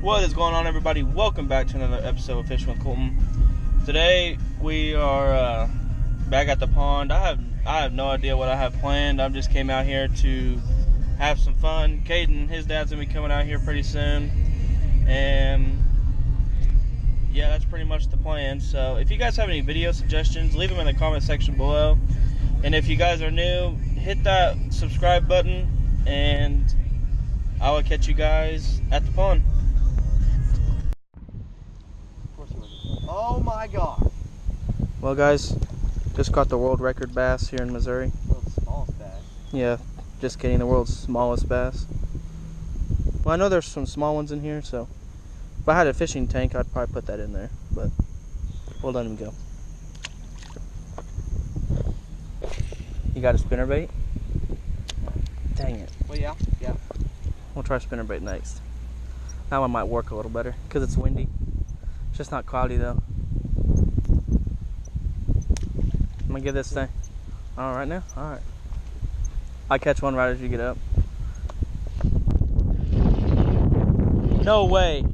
What is going on, everybody? Welcome back to another episode of Fishing with Colton. Today we are back at the pond. I have no idea what I have planned. I just came out here to have some fun. Caden, his dad's gonna be coming out here pretty soon, and yeah, that's pretty much the plan. So if you guys have any video suggestions, leave them in the comment section below. And if you guys are new, hit that subscribe button, and I will catch you guys at the pond. Oh my god. Well, guys, just caught the world record bass here in Missouri. World's smallest bass. Yeah, just kidding, the world's smallest bass. Well, I know there's some small ones in here, so if I had a fishing tank, I'd probably put that in there, but we'll let him go. You got a spinnerbait? Dang it. Well, yeah. We'll try spinnerbait next. That one might work a little better because it's windy. It's just not cloudy though. I'm gonna give this thing. All right now? All right. I catch one right as you get up. No way.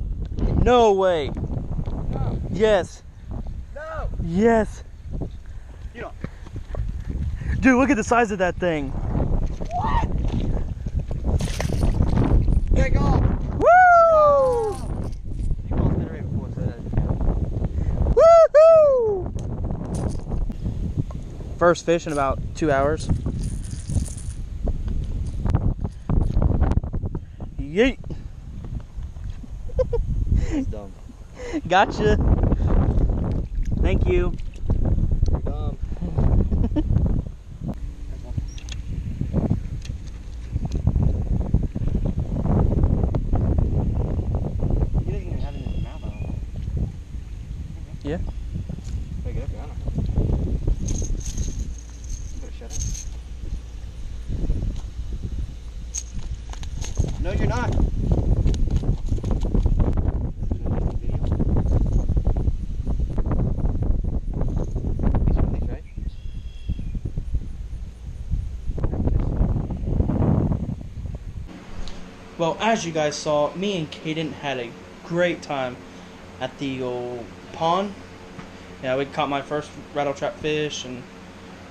No way. No. Yes. No. Yes. You don't. Dude, look at the size of that thing. What? Take off. Woo! You called spinnerbait before, so that doesn't count. Woohoo! First fish in about 2 hours. Yeet. That's dumb. Gotcha. Thank you. You're dumb. He doesn't even have it in his mouth, I don't know. Yeah. Pick it up, I don't know. You better shut up. No, you're not. Well, as you guys saw, me and Caden had a great time at the old pond. Yeah, we caught my first rattle trap fish, and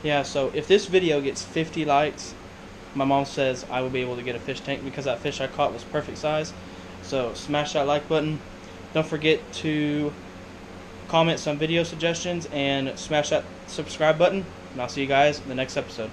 yeah, so if this video gets 50 likes, my mom says I will be able to get a fish tank because that fish I caught was perfect size. So smash that like button. Don't forget to comment some video suggestions and smash that subscribe button. And I'll see you guys in the next episode.